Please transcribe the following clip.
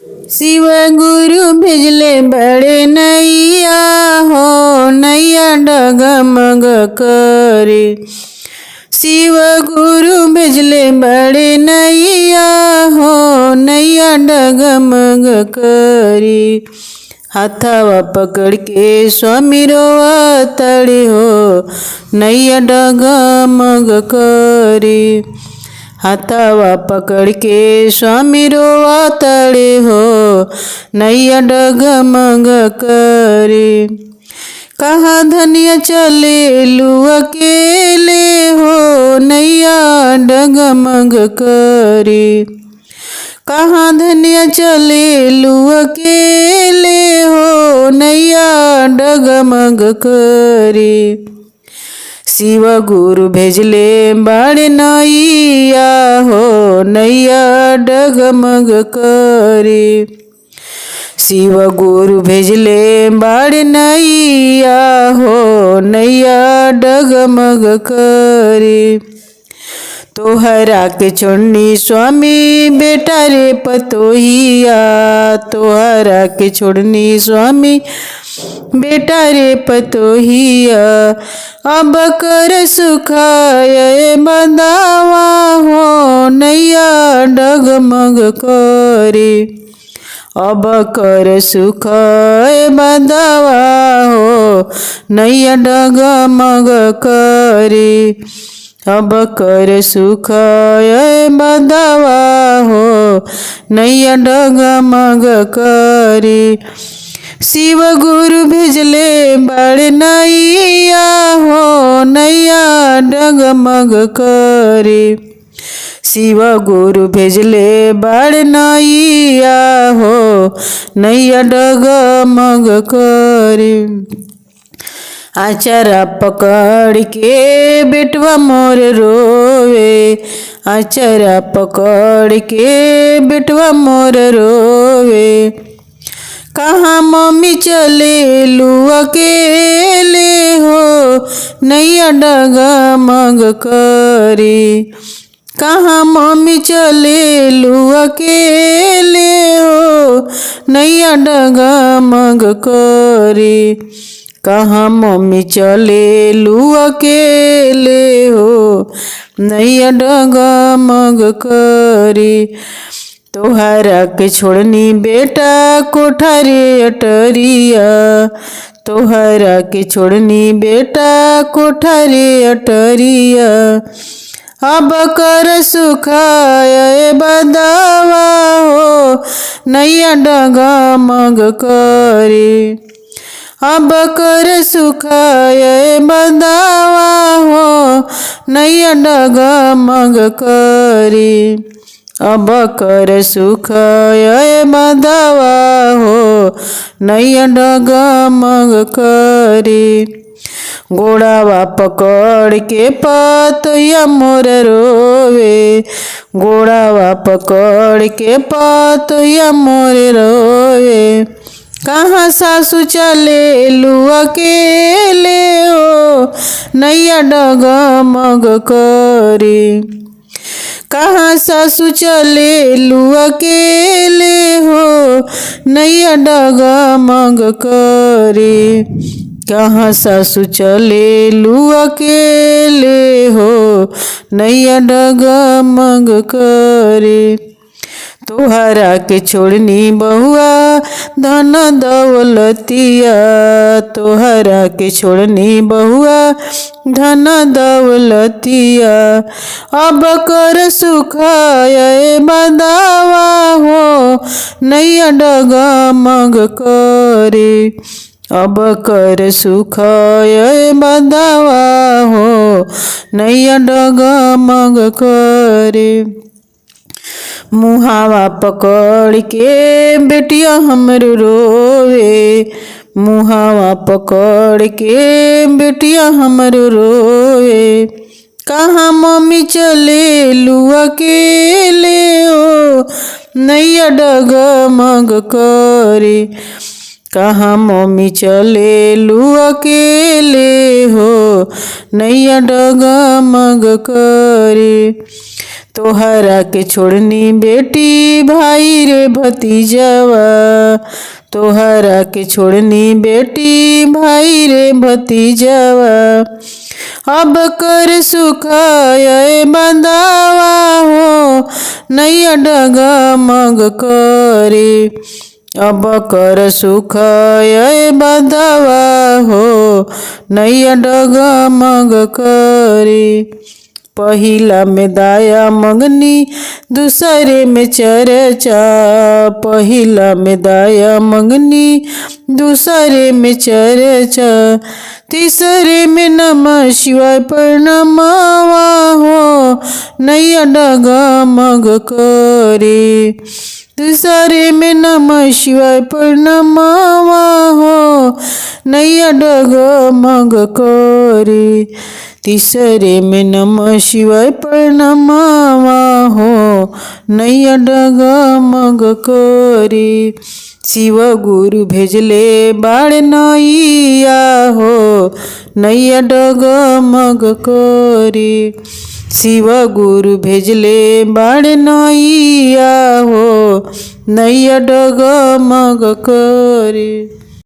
शिव गुरु भेजले बड़े नैया हो, नैया डगमग करे। शिव गुरु भेजले बड़े नैया हो, नैया डगमग करे। हाथवा पकड़ के स्वामी रोवतड़े हो, नैया डगमग करे। हाथवा पकड़ के स्वामी रोवतड़े हो, नैया डगमग करे। कहाँ धनिया चले लू अकेले हो, नैया डगमग करे। कहाँ धनिया चले लू अकेले हो, नैया डगमग करे। शिव गुरु भेजले बड़े नैया हो, नैया डगमग करे। शिव गुरु भेजले बड़े नैया हो, नैया डगमग करे। तोहरा के छोड़नी स्वामी बेटा रे पतोहिया, तोहरा के छोड़नी स्वामी बेटा रे पतोहिया। अब कर सुखाए बंदावा हो, नैया डगमग करे। अब कर सुखाए बंदावा हो, नैया डगमग करे। अब कर सुखाए बंदावा हो, नैया डगमग करे। शिव गुरु भेजले बड़े नैया हो, नैया डगमग करे। शिव गुरु भेजले बड़े नैया हो, नैया डगमग करे। आचारा पकड़ के बेटवा मोर रोवे, आचारा पकड़ के बेटवा मोर रोवे। कहाँ मम्मी चले लू अकेले हो, नैया डगमग करे। कहाँ मम्मी चले लू अकेले हो, नैया डगमग करे। कहाँ मम्मी चले लू अकेले हो, नैया डगमग करे। तोहरा के छोड़नी बेटा कोठारे अटरिया, तोहरा के छोड़नी बेटा कोठारे अटरिया। अब कर सुखाए बंदावा हो, नैया डगमग करे। अब कर सुखाए बंदावा हो, नैया डगमग करे। अब कर सुखाए बंदावा हो, नैया डगमग करे। गोड़ावा पकड़ के पतोया मोर रोवे, गोड़ावा पकड़ के पतोया मोर रोवे। कहाँ सासू चले लू अकेले हो, नैया डगमग करे। कहाँ सासू चले लू अकेले हो, नैया डगमग करे। कहाँ सासू चले लू अकेले हो, नैया डगमग करे। तोहरा के छोड़नी बहुआ धन दौलतिया, तोहरा के छोड़नी बहुआ धन दौलतिया। अब कर सुखाए बंदावा हो, नैया डगमग करे। अब कर सुखाए बंदावा हो, नैया डगमग करे। मुहावा पकड़ के बेटिया हमर रोवे, मुहावा पकड़ के बेटिया हमर रोवे। कहाँ मम्मी चले लू अकेले हो, नैया डगमग करे। कहाँ मम्मी चले लू अकेले हो, नैया डगमग करे। तोहरा के छोड़नी बेटी भाई रे भतीजवा, तोहरा के छोड़नी बेटी भाई रे भतीजवा। अब कर सुखाए बंदावा हो नैया डगमग करे, अब कर सुखाए बंदावा हो नैया डगमग करे। पहिला में दाया मंगनी दूसरे में चर्चा, पहिला में दाया मंगनी दूसरे में चर्चा, तीसरे में नमः शिवाय प्रणमावा हो नैया डगमग करे। दूसरे में नमः शिवाय प्रणमावा हो नैया डगमग करे। तीसरे में नमः शिवाय प्रणमावा हो नैया डगमग करे। शिव गुरु भेजले बाड़ नैया हो नैया डगमग करे। शिव गुरु भेजले बाड़ नैया हो नैया डगमग करे।